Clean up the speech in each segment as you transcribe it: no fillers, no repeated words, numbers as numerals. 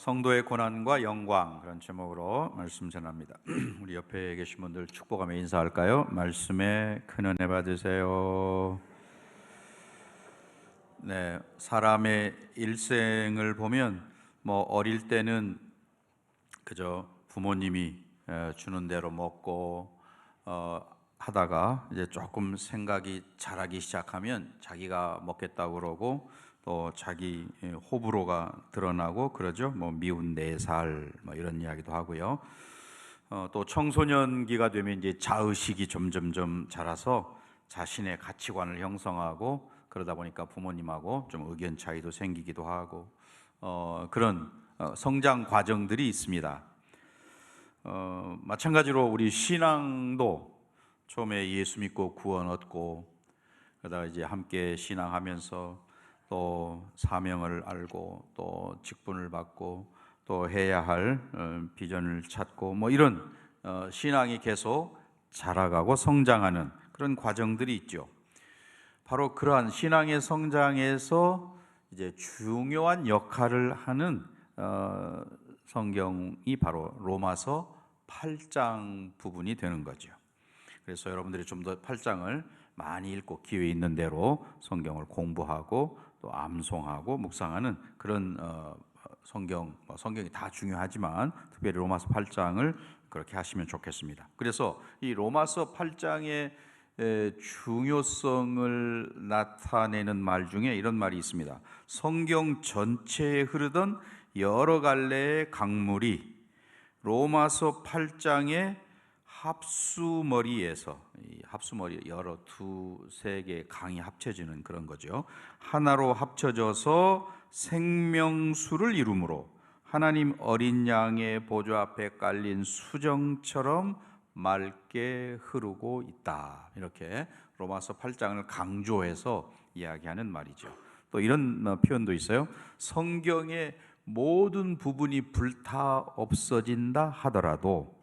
성도의 고난과 영광, 그런 제목으로 말씀 전합니다. 우리 옆에 계신 분들 축복하며 인사할까요? 말씀에 큰 은혜 받으세요. 네, 사람의 일생을 보면 어릴 때는 그저 부모님이 주는 대로 먹고 하다가 이제 조금 생각이 자라기 시작하면 자기가 먹겠다고 그러고 또 자기 호불호가 드러나고 그러죠. 미운 4살 이런 이야기도 하고요. 또 청소년기가 되면 이제 자의식이 점점점 자라서 자신의 가치관을 형성하고 그러다 보니까 부모님하고 좀 의견 차이도 생기기도 하고 그런 성장 과정들이 있습니다. 마찬가지로 우리 신앙도 처음에 예수 믿고 구원 얻고 그러다가 이제 함께 신앙하면서 또 사명을 알고 또 직분을 받고 또 해야 할 비전을 찾고 이런 신앙이 계속 자라가고 성장하는 그런 과정들이 있죠. 바로 그러한 신앙의 성장에서 이제 중요한 역할을 하는 성경이 바로 로마서 8장 부분이 되는 거죠. 그래서 여러분들이 좀 더 8장을 많이 읽고 기회 있는 대로 성경을 공부하고 또 암송하고 묵상하는 그런 성경이 다 중요하지만 특별히 로마서 8장을 그렇게 하시면 좋겠습니다. 그래서 이 로마서 8장의 중요성을 나타내는 말 중에 이런 말이 있습니다. 성경 전체에 흐르던 여러 갈래의 강물이 로마서 8장의 합수머리에서, 이 합수머리 여러 두세 개의 강이 합쳐지는 그런 거죠. 하나로 합쳐져서 생명수를 이루므로 하나님 어린 양의 보좌 앞에 깔린 수정처럼 맑게 흐르고 있다. 이렇게 로마서 8장을 강조해서 이야기하는 말이죠. 또 이런 표현도 있어요. 성경의 모든 부분이 불타 없어진다 하더라도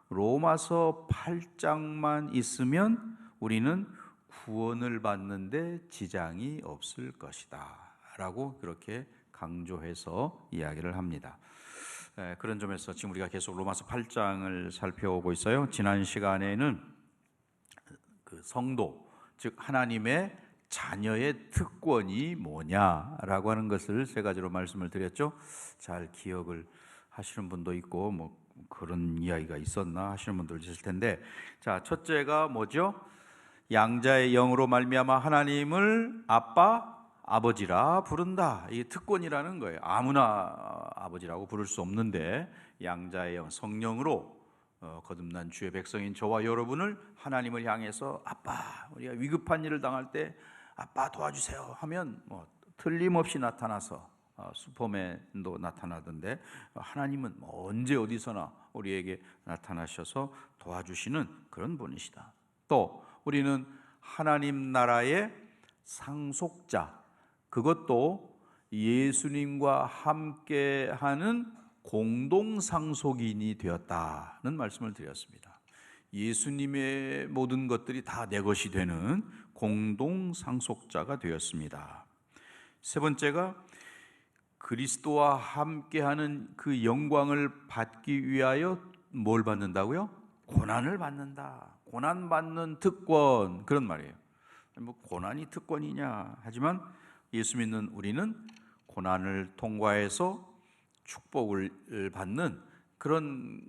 로마서 8장만 있으면 우리는 구원을 받는데 지장이 없을 것이다 라고 그렇게 강조해서 이야기를 합니다. 그런 점에서 지금 우리가 계속 로마서 8장을 살펴보고 있어요. 지난 시간에는 그 성도, 즉 하나님의 자녀의 특권이 뭐냐라고 하는 것을 세 가지로 말씀을 드렸죠. 잘 기억을 하시는 분도 있고 그런 이야기가 있었나 하시는 분도 있을 텐데, 자, 첫째가 뭐죠? 양자의 영으로 말미암아 하나님을 아빠, 아버지라 부른다. 이게 특권이라는 거예요. 아무나 아버지라고 부를 수 없는데 양자의 영, 성령으로 거듭난 주의 백성인 저와 여러분을 하나님을 향해서 아빠, 우리가 위급한 일을 당할 때 아빠 도와주세요 하면 틀림없이 나타나서 슈퍼맨도 나타나던데 하나님은 언제 어디서나 우리에게 나타나셔서 도와주시는 그런 분이시다. 또 우리는 하나님 나라의 상속자, 그것도 예수님과 함께하는 공동상속인이 되었다는 말씀을 드렸습니다. 예수님의 모든 것들이 다 내 것이 되는 공동상속자가 되었습니다. 세 번째가 그리스도와 함께하는 그 영광을 받기 위하여 뭘 받는다고요? 고난을 받는다. 고난받는 특권, 그런 말이에요. 고난이 특권이냐 하지만 예수 믿는 우리는 고난을 통과해서 축복을 받는 그런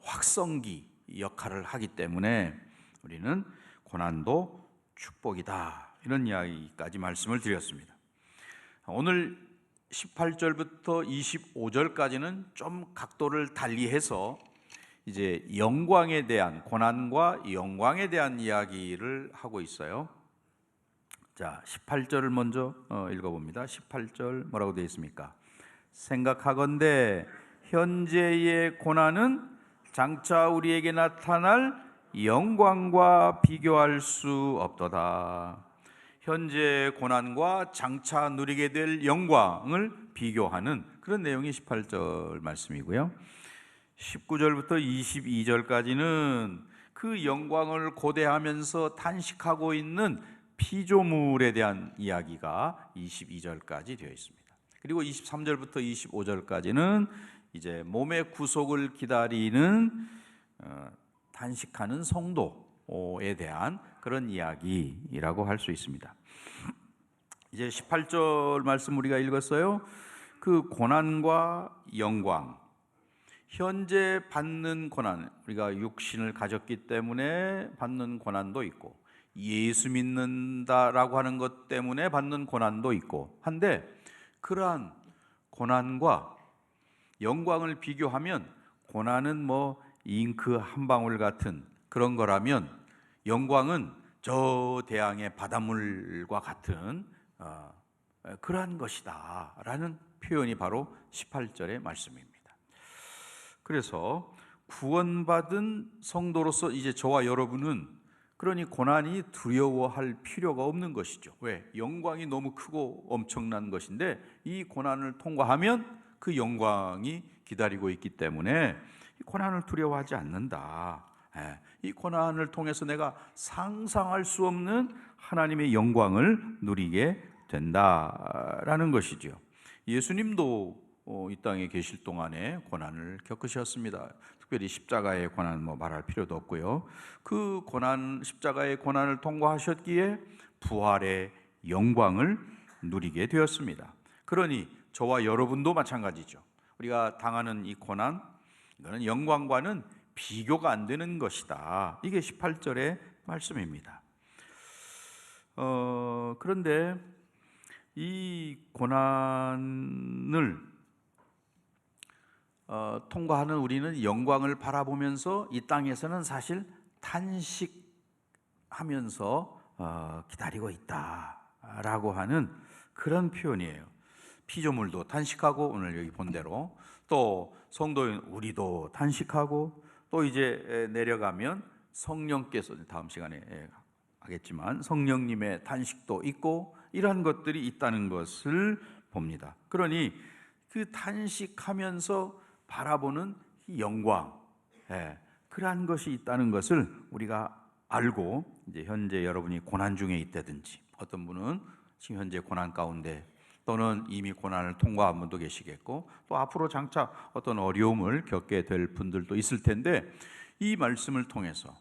확성기 역할을 하기 때문에 우리는 고난도 축복이다, 이런 이야기까지 말씀을 드렸습니다. 오늘 18절부터 25절까지는 좀 각도를 달리해서 이제 영광에 대한, 고난과 영광에 대한 이야기를 하고 있어요. 자, 18절을 먼저 읽어봅니다. 18절 뭐라고 되어 있습니까? 생각하건대 현재의 고난은 장차 우리에게 나타날 영광과 비교할 수 없도다. 현재의 고난과 장차 누리게 될 영광을 비교하는 그런 내용이 18절 말씀이고요. 19절부터 22절까지는 그 영광을 고대하면서 탄식하고 있는 피조물에 대한 이야기가 22절까지 되어 있습니다. 그리고 23절부터 25절까지는 이제 몸의 구속을 기다리는 탄식하는 성도에 대한 그런 이야기라고 할 수 있습니다. 이제 18절 말씀 우리가 읽었어요. 그 고난과 영광, 현재 받는 고난, 우리가 육신을 가졌기 때문에 받는 고난도 있고 예수 믿는다라고 하는 것 때문에 받는 고난도 있고 한데, 그러한 고난과 영광을 비교하면 고난은 뭐 잉크 한 방울 같은 그런 거라면 영광은 저 대양의 바닷물과 같은 그러한 것이다 라는 표현이 바로 18절의 말씀입니다. 그래서 구원받은 성도로서 이제 저와 여러분은 그러니 고난이 두려워할 필요가 없는 것이죠. 왜? 영광이 너무 크고 엄청난 것인데 이 고난을 통과하면 그 영광이 기다리고 있기 때문에 이 고난을 두려워하지 않는다. 이 고난을 통해서 내가 상상할 수 없는 하나님의 영광을 누리게 된다라는 것이죠. 예수님도 이 땅에 계실 동안에 고난을 겪으셨습니다. 특별히 십자가의 고난 말할 필요도 없고요. 그 고난, 십자가의 고난을 통과하셨기에 부활의 영광을 누리게 되었습니다. 그러니 저와 여러분도 마찬가지죠. 우리가 당하는 이 고난, 이거는 영광과는 비교가 안 되는 것이다. 이게 18절의 말씀입니다. 그런데 이 고난을 통과하는 우리는 영광을 바라보면서 이 땅에서는 사실 탄식하면서 기다리고 있다라고 하는 그런 표현이에요. 피조물도 탄식하고, 오늘 여기 본 대로 또 성도인 우리도 탄식하고, 또 이제 내려가면 성령께서, 다음 시간에 하겠지만 성령님의 탄식도 있고, 이러한 것들이 있다는 것을 봅니다. 그러니 그 탄식하면서 바라보는 영광, 그러한 것이 있다는 것을 우리가 알고, 이제 현재 여러분이 고난 중에 있다든지, 어떤 분은 지금 현재 고난 가운데 또는 이미 고난을 통과한 분도 계시겠고, 또 앞으로 장차 어떤 어려움을 겪게 될 분들도 있을 텐데, 이 말씀을 통해서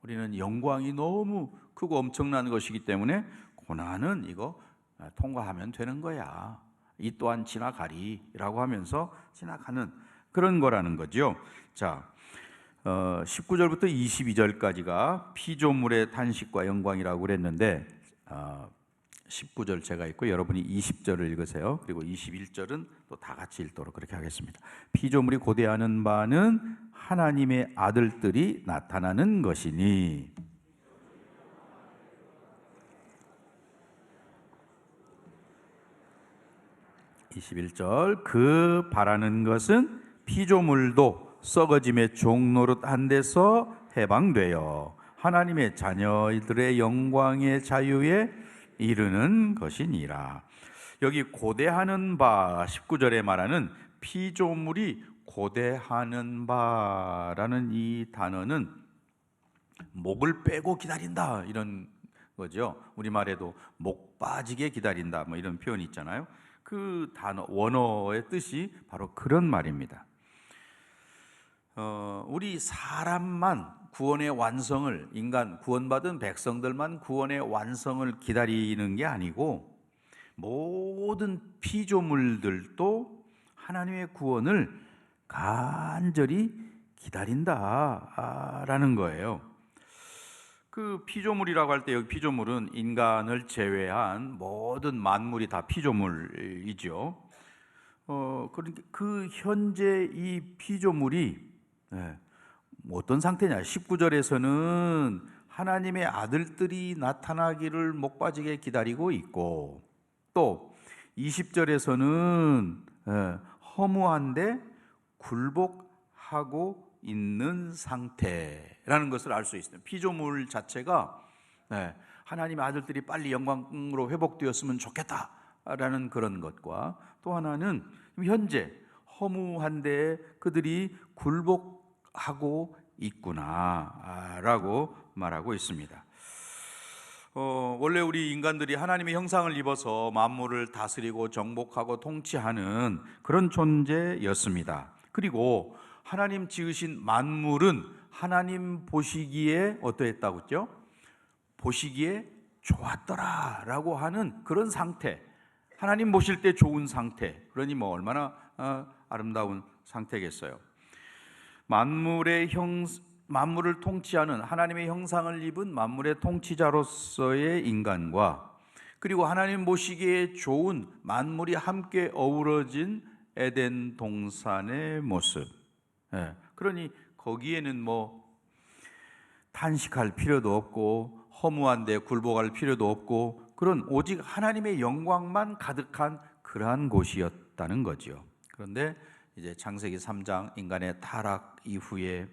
우리는 영광이 너무 크고 엄청난 것이기 때문에 고난은 이거 통과하면 되는 거야, 이 또한 지나가리라고 하면서 지나가는 그런 거라는 거죠. 자, 19절부터 22절까지가 피조물의 탄식과 영광이라고 그랬는데, 19절 제가 읽고 여러분이 20절을 읽으세요. 그리고 21절은 또 다 같이 읽도록 그렇게 하겠습니다. 피조물이 고대하는 바는 하나님의 아들들이 나타나는 것이니, 21절, 그 바라는 것은 피조물도 썩어짐의 종노릇 한 데서 해방되어 하나님의 자녀들의 영광의 자유에 이르는 것이니라. 여기 고대하는 바, 19절에 말하는 피조물이 고대하는 바라는 이 단어는 목을 빼고 기다린다, 이런 거죠. 우리말에도 목 빠지게 기다린다, 이런 표현이 있잖아요. 그 단어, 원어의 뜻이 바로 그런 말입니다. 우리 사람만 구원의 완성을, 인간 구원받은 백성들만 구원의 완성을 기다리는 게 아니고, 모든 피조물들도 하나님의 구원을 간절히 기다린다라는 거예요. 그 피조물이라고 할 때, 여기 피조물은 인간을 제외한 모든 만물이 다 피조물이죠. 그러니까 그 현재 이 피조물이 어떤 상태냐? 19절에서는 하나님의 아들들이 나타나기를 목 빠지게 기다리고 있고, 또 20절에서는 허무한데 굴복하고 있는 상태라는 것을 알 수 있습니다. 피조물 자체가 하나님의 아들들이 빨리 영광으로 회복되었으면 좋겠다라는 그런 것과, 또 하나는 현재 허무한데 그들이 굴복하고 있구나라고 말하고 있습니다. 원래 우리 인간들이 하나님의 형상을 입어서 만물을 다스리고 정복하고 통치하는 그런 존재였습니다. 그리고 하나님 지으신 만물은 하나님 보시기에 어떠했다고 했죠? 보시기에 좋았더라라고 하는 그런 상태, 하나님 보실 때 좋은 상태, 그러니 뭐 얼마나 아름다운 상태겠어요. 만물을 통치하는 하나님의 형상을 입은 만물의 통치자로서의 인간과, 그리고 하나님 보시기에 좋은 만물이 함께 어우러진 에덴 동산의 모습. 그러니 거기에는 뭐 탄식할 필요도 없고 허무한데 굴복할 필요도 없고, 그런 오직 하나님의 영광만 가득한 그러한 곳이었다는 거죠. 그런데 이제 창세기 3장 인간의 타락 이후에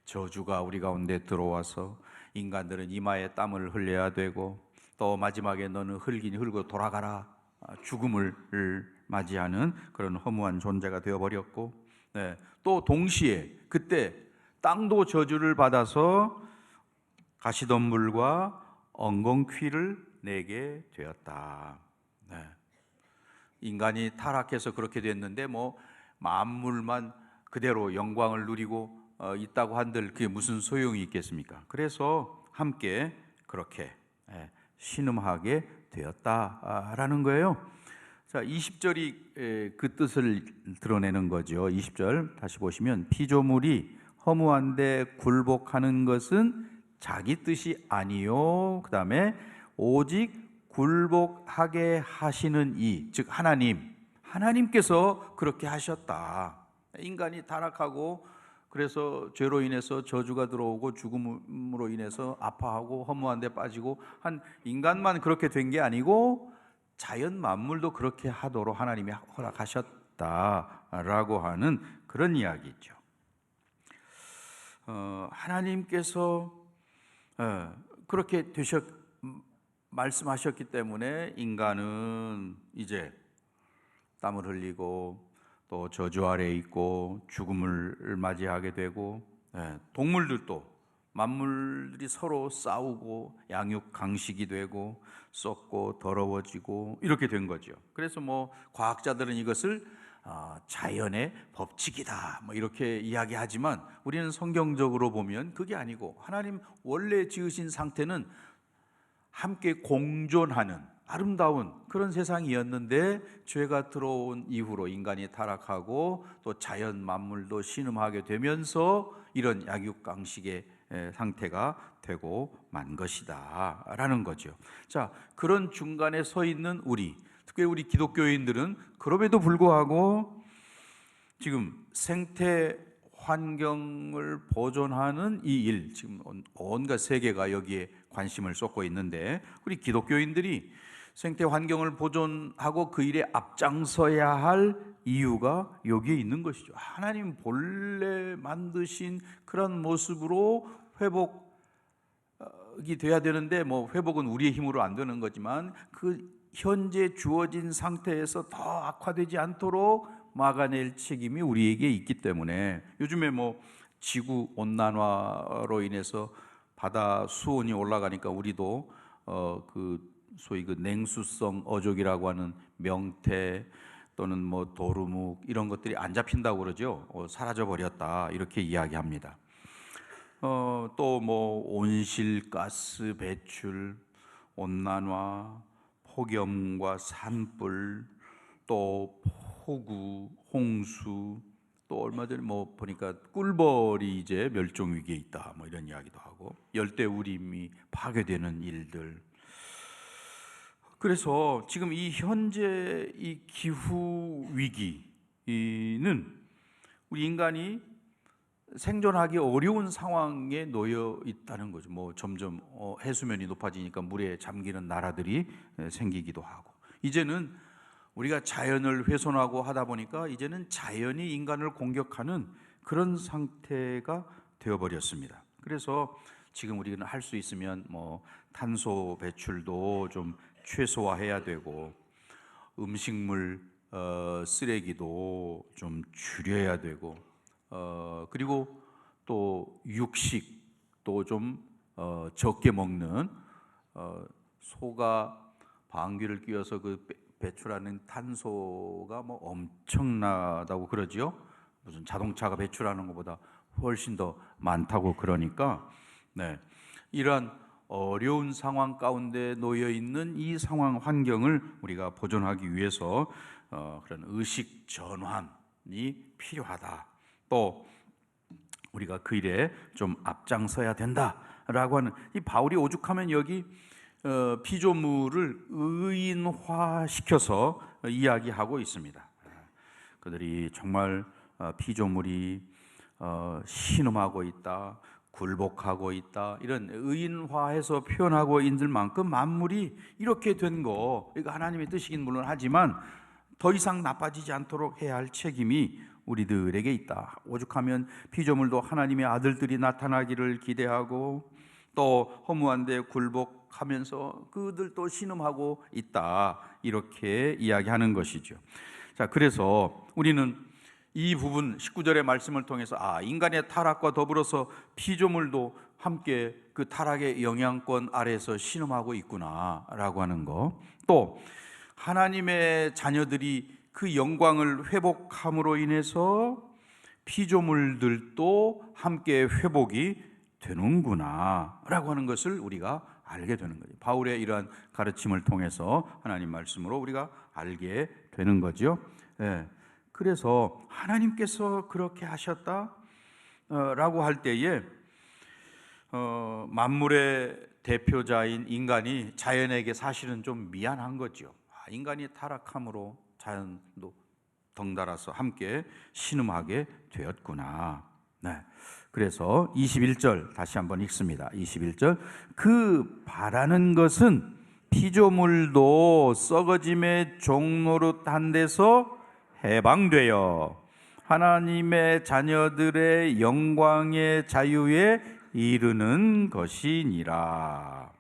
저주가 우리 가운데 들어와서 인간들은 이마에 땀을 흘려야 되고, 또 마지막에 너는 흙이니 흙으로 돌아가라, 죽음을 맞이하는 그런 허무한 존재가 되어버렸고, 또 동시에 그때 땅도 저주를 받아서 가시덤불과 엉겅퀴를 내게 되었다. 인간이 타락해서 그렇게 됐는데 뭐 만물만 그대로 영광을 누리고 있다고 한들 그게 무슨 소용이 있겠습니까? 그래서 함께 그렇게 신음하게 되었다라는 거예요. 자, 20절이 그 뜻을 드러내는 거죠. 20절 다시 보시면, 피조물이 허무한데 굴복하는 것은 자기 뜻이 아니요, 그 다음에 오직 굴복하게 하시는 이, 즉 하나님께서 그렇게 하셨다. 인간이 타락하고 그래서 죄로 인해서 저주가 들어오고 죽음으로 인해서 아파하고 허무한 데 빠지고 한 인간만 그렇게 된 게 아니고 자연 만물도 그렇게 하도록 하나님이 허락하셨다라고 하는 그런 이야기죠. 하나님께서 그렇게 말씀하셨기 때문에 인간은 이제 땀을 흘리고 또 저주 아래에 있고 죽음을 맞이하게 되고, 동물들도 만물들이 서로 싸우고 양육 강식이 되고 썩고 더러워지고 이렇게 된 거죠. 그래서 뭐 과학자들은 이것을 자연의 법칙이다 뭐 이렇게 이야기하지만, 우리는 성경적으로 보면 그게 아니고 하나님 원래 지으신 상태는 함께 공존하는 아름다운 그런 세상이었는데, 죄가 들어온 이후로 인간이 타락하고 또 자연 만물도 신음하게 되면서 이런 약육강식의 상태가 되고 만 것이다 라는 거죠. 자, 그런 중간에 서 있는 우리, 특히 우리 기독교인들은 그럼에도 불구하고 지금 생태 환경을 보존하는 이 일, 지금 온갖 세계가 여기에 관심을 쏟고 있는데, 우리 기독교인들이 생태 환경을 보존하고 그 일에 앞장서야 할 이유가 여기에 있는 것이죠. 하나님 본래 만드신 그런 모습으로 회복이 돼야 되는데, 뭐 회복은 우리의 힘으로 안 되는 거지만 그 현재 주어진 상태에서 더 악화되지 않도록 막아낼 책임이 우리에게 있기 때문에, 요즘에 뭐 지구 온난화로 인해서 바다 수온이 올라가니까 우리도 소위 그 냉수성 어족이라고 하는 명태 또는 뭐 도루묵 이런 것들이 안 잡힌다고 그러죠. 사라져 버렸다 이렇게 이야기합니다. 또 뭐 온실가스 배출, 온난화, 폭염과 산불, 또 폭우, 홍수, 또 얼마 전에 뭐 보니까 꿀벌이 이제 멸종 위기에 있다 뭐 이런 이야기도 하고, 열대우림이 파괴되는 일들. 그래서 지금 이 현재 이 기후 위기는 우리 인간이 생존하기 어려운 상황에 놓여 있다는 거죠. 뭐 점점 해수면이 높아지니까 물에 잠기는 나라들이 생기기도 하고, 이제는 우리가 자연을 훼손하고 하다 보니까 이제는 자연이 인간을 공격하는 그런 상태가 되어버렸습니다. 그래서 지금 우리는 할 수 있으면 뭐 탄소 배출도 좀 최소화해야 되고, 음식물 쓰레기도 좀 줄여야 되고, 그리고 또 육식도 좀 적게 먹는 소가 방귀를 뀌어서 그 배출하는 탄소가 뭐 엄청나다고 그러지요. 무슨 자동차가 배출하는 것보다 훨씬 더 많다고 그러니까 이러한 어려운 상황 가운데 놓여 있는 이 상황 환경을 우리가 보존하기 위해서 그런 의식 전환이 필요하다. 또 우리가 그 일에 좀 앞장서야 된다라고 하는, 이 바울이 오죽하면 여기 피조물을 의인화시켜서 이야기하고 있습니다. 그들이 정말 피조물이 신음하고 있다, 굴복하고 있다, 이런 의인화해서 표현하고 있는 만큼 만물이 이렇게 된 거, 이거 하나님의 뜻이긴 물론 하지만 더 이상 나빠지지 않도록 해야 할 책임이 우리들에게 있다. 오죽하면 피조물도 하나님의 아들들이 나타나기를 기대하고 또 허무한데 굴복하면서 그들도 신음하고 있다, 이렇게 이야기하는 것이죠. 자, 그래서 우리는 이 부분 19절의 말씀을 통해서 인간의 타락과 더불어서 피조물도 함께 그 타락의 영향권 아래에서 신음하고 있구나 라고 하는 거, 또 하나님의 자녀들이 그 영광을 회복함으로 인해서 피조물들도 함께 회복이 되는구나 라고 하는 것을 우리가 알게 되는 거죠. 바울의 이러한 가르침을 통해서 하나님 말씀으로 우리가 알게 되는 거죠. 그래서 하나님께서 그렇게 하셨다 라고 할 때에 만물의 대표자인 인간이 자연에게 사실은 좀 미안한 거죠. 인간이 타락함으로 자연도 덩달아서 함께 신음하게 되었구나. 그래서 21절 다시 한번 읽습니다. 21절, 그 바라는 것은 피조물도 썩어짐의 종노릇한 데서 해방되어 하나님의 자녀들의 영광의 자유에 이르는 것이니라.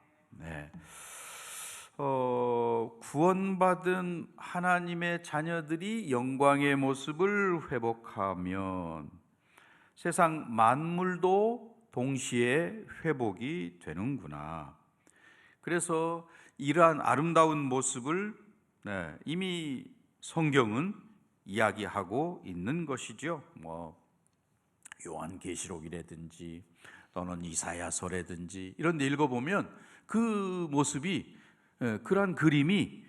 구원받은 하나님의 자녀들이 영광의 모습을 회복하면 세상 만물도 동시에 회복이 되는구나. 그래서 이러한 아름다운 모습을 이미 성경은 이야기하고 있는 것이죠. 요한계시록이라든지 또는 이사야서라든지 이런 데 읽어보면 그 모습이, 그러한 그림이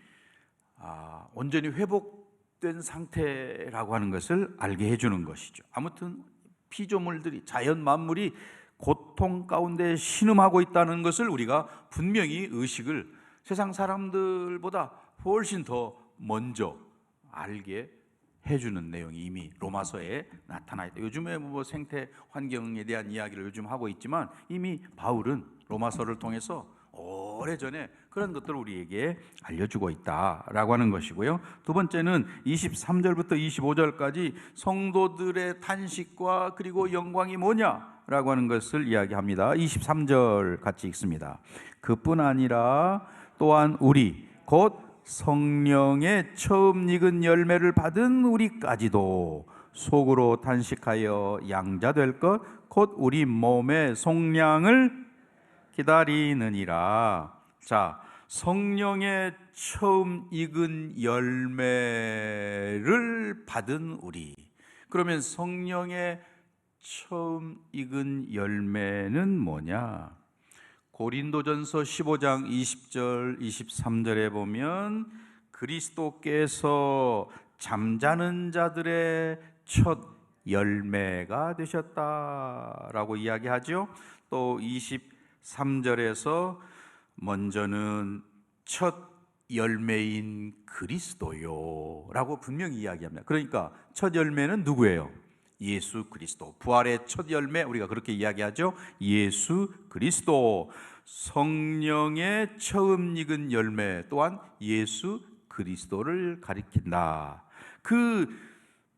온전히 회복된 상태라고 하는 것을 알게 해주는 것이죠. 아무튼 피조물들이, 자연 만물이 고통 가운데 신음하고 있다는 것을 우리가 분명히 의식을 세상 사람들보다 훨씬 더 먼저 알게 해주는 내용이 이미 로마서에 나타나 있다. 요즘에 생태 환경에 대한 이야기를 요즘 하고 있지만 이미 바울은 로마서를 통해서 오래전에 그런 것들을 우리에게 알려주고 있다라고 하는 것이고요. 두 번째는 23절부터 25절까지 성도들의 탄식과 그리고 영광이 뭐냐라고 하는 것을 이야기합니다. 23절 같이 읽습니다. 그뿐 아니라 또한 우리 곧 성령의 처음 익은 열매를 받은 우리까지도 속으로 탄식하여 양자될 것 곧 우리 몸의 속량을 기다리느니라. 자, 성령의 처음 익은 열매를 받은 우리. 그러면 성령의 처음 익은 열매는 뭐냐? 고린도전서 15장 20절 23절에 보면 그리스도께서 잠자는 자들의 첫 열매가 되셨다라고 이야기하죠. 또 23절에서 먼저는 첫 열매인 그리스도요 라고 분명히 이야기합니다. 그러니까 첫 열매는 누구예요? 예수 그리스도. 부활의 첫 열매, 우리가 그렇게 이야기하죠. 예수 그리스도. 성령의 처음 익은 열매 또한 예수 그리스도를 가리킨다. 그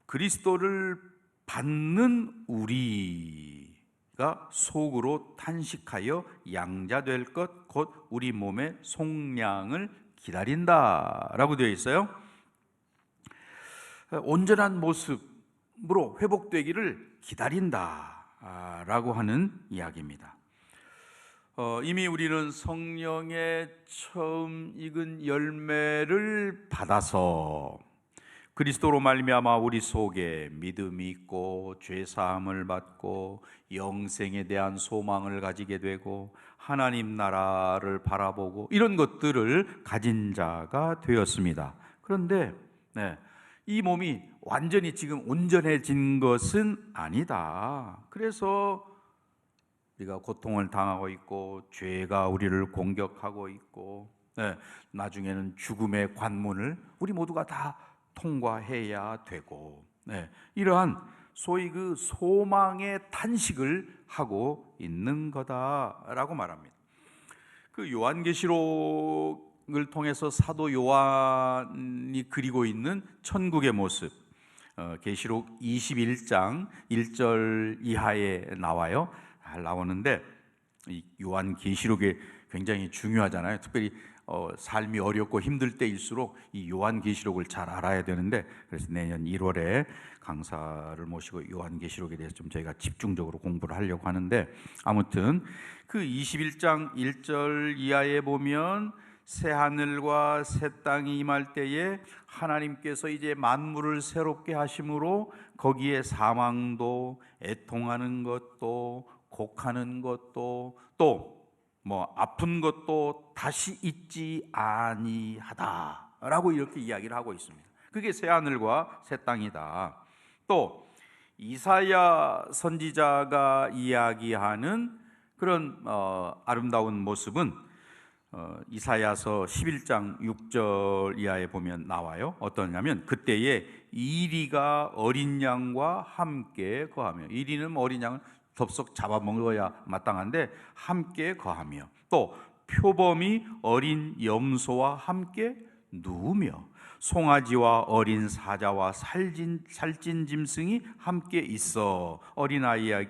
그리스도를 받는 우리가 속으로 탄식하여 양자될 것 곧 우리 몸의 속량을 기다린다라고 되어 있어요. 온전한 모습으로 회복되기를 기다린다라고 하는 이야기입니다. 이미 우리는 성령의 처음 익은 열매를 받아서 그리스도로 말미암아 우리 속에 믿음이 있고 죄 사함을 받고 영생에 대한 소망을 가지게 되고 하나님 나라를 바라보고 이런 것들을 가진 자가 되었습니다. 그런데 이 몸이 완전히 지금 온전해진 것은 아니다. 그래서 우리가 고통을 당하고 있고 죄가 우리를 공격하고 있고 나중에는 죽음의 관문을 우리 모두가 다 통과해야 되고 이러한 소위 그 소망의 탄식을 하고 있는 거다라고 말합니다. 그 요한계시록을 통해서 사도 요한이 그리고 있는 천국의 모습, 계시록 21장 1절 이하에 나오는데 이 요한계시록이 굉장히 중요하잖아요. 특별히 삶이 어렵고 힘들 때일수록 이 요한계시록을 잘 알아야 되는데, 그래서 내년 1월에 강사를 모시고 요한계시록에 대해서 좀 저희가 집중적으로 공부를 하려고 하는데, 아무튼 그 21장 1절 이하에 보면 새 하늘과 새 땅이 임할 때에 하나님께서 이제 만물을 새롭게 하심으로 거기에 사망도, 애통하는 것도, 곡하는 것도, 또 아픈 것도 다시 있지 아니하다라고 이렇게 이야기를 하고 있습니다. 그게 새 하늘과 새 땅이다. 또 이사야 선지자가 이야기하는 그런 아름다운 모습은 이사야서 11장 6절 이하에 보면 나와요. 어떠냐면 그때에 이리가 어린 양과 함께 거하며, 이리는 어린 양은 덥석 잡아먹어야 마땅한데 함께 거하며, 또 표범이 어린 염소와 함께 누우며, 송아지와 어린 사자와 살찐 짐승이 함께 있어 어린아이에게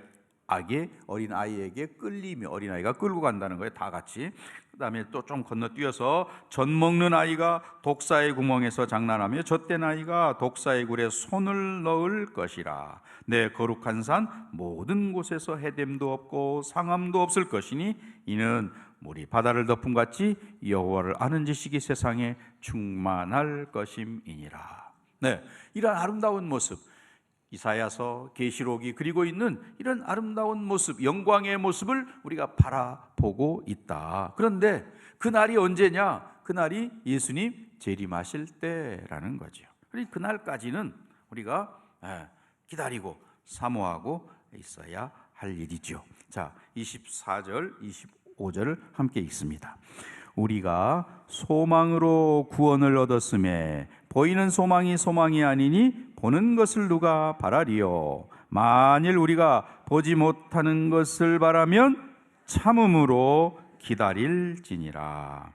끌리며, 어린아이가 끌고 간다는 거예요, 다 같이. 그 다음에 또 좀 건너뛰어서 젖 먹는 아이가 독사의 구멍에서 장난하며 젖된 아이가 독사의 굴에 손을 넣을 것이라. 내 거룩한 산 모든 곳에서 해됨도 없고 상함도 없을 것이니 이는 물이 바다를 덮음 같이 여호와를 아는 지식이 세상에 충만할 것임이니라. 이런 아름다운 모습, 이사야서, 계시록이 그리고 있는 이런 아름다운 모습, 영광의 모습을 우리가 바라보고 있다. 그런데 그날이 언제냐? 그날이 예수님 재림하실 때라는 거죠. 그러니 그날까지는 우리가 기다리고 사모하고 있어야 할 일이죠. 자, 24절, 25절을 함께 읽습니다. 우리가 소망으로 구원을 얻었음에 보이는 소망이 소망이 아니니 보는 것을 누가 바라리요. 만일 우리가 보지 못하는 것을 바라면 참음으로 기다릴지니라.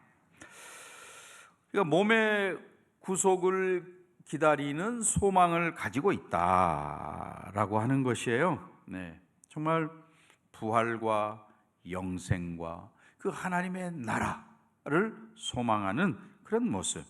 그러니까 몸의 구속을 기다리는 소망을 가지고 있다라고 하는 것이에요. 정말 부활과 영생과 그 하나님의 나라를 소망하는 그런 모습.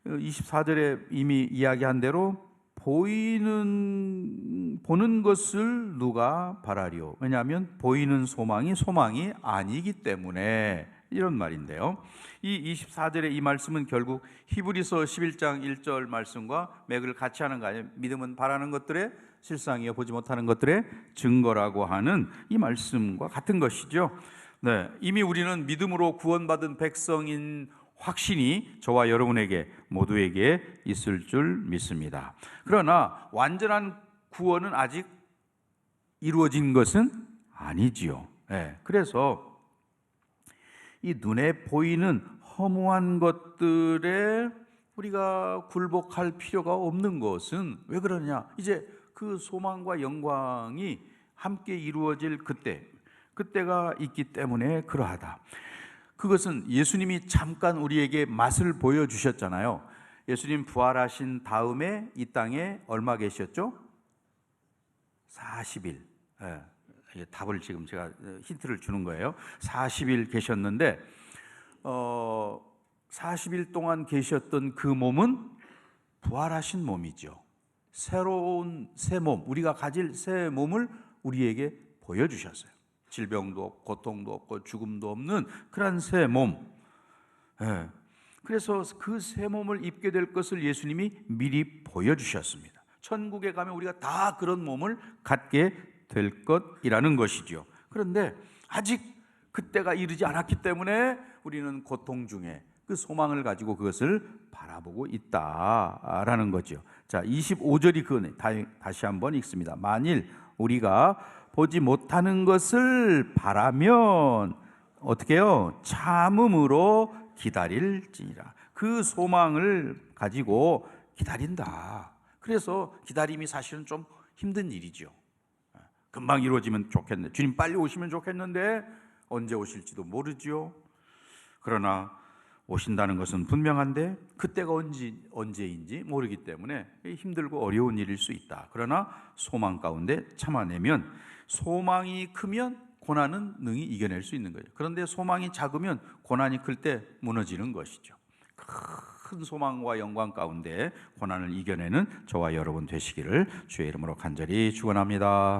24절에 이미 이야기한 대로 보는 것을 누가 바라리요. 왜냐하면 보이는 소망이 아니기 때문에 이런 말인데요. 이 24절의 이 말씀은 결국 히브리서 11장 1절 말씀과 맥을 같이 하는 거 아니에요. 믿음은 바라는 것들의 실상이요 보지 못하는 것들의 증거라고 하는 이 말씀과 같은 것이죠. 이미 우리는 믿음으로 구원받은 백성인 확신이 저와 여러분에게 모두에게 있을 줄 믿습니다. 그러나 완전한 구원은 아직 이루어진 것은 아니지요. 그래서 이 눈에 보이는 허무한 것들에 우리가 굴복할 필요가 없는 것은 왜 그러냐? 이제 그 소망과 영광이 함께 이루어질 그때가 있기 때문에 그러하다. 그것은 예수님이 잠깐 우리에게 맛을 보여주셨잖아요. 예수님 부활하신 다음에 이 땅에 얼마 계셨죠? 40일. 답을 지금 제가 힌트를 주는 거예요. 40일 계셨는데 40일 동안 계셨던 그 몸은 부활하신 몸이죠. 새로운 새 몸, 우리가 가질 새 몸을 우리에게 보여주셨어요. 질병도 없고 고통도 없고 죽음도 없는 그런 새 몸. 예. 그래서 그 새 몸을 입게 될 것을 예수님이 미리 보여주셨습니다. 천국에 가면 우리가 다 그런 몸을 갖게 될 것이라는 것이죠. 그런데 아직 그때가 이르지 않았기 때문에 우리는 고통 중에 그 소망을 가지고 그것을 바라보고 있다라는 거죠. 자, 25절이 그 다시 한번 읽습니다. 만일 우리가 보지 못하는 것을 바라면 어떻게 해요? 참음으로 기다릴지니라. 그 소망을 가지고 기다린다. 그래서 기다림이 사실은 좀 힘든 일이죠. 금방 이루어지면 좋겠네. 주님 빨리 오시면 좋겠는데 언제 오실지도 모르죠. 그러나 오신다는 것은 분명한데 그때가 언제인지 모르기 때문에 힘들고 어려운 일일 수 있다. 그러나 소망 가운데 참아내면, 소망이 크면 고난은 능히 이겨낼 수 있는 거예요. 그런데 소망이 작으면 고난이 클 때 무너지는 것이죠. 큰 소망과 영광 가운데 고난을 이겨내는 저와 여러분 되시기를 주의 이름으로 간절히 축원합니다.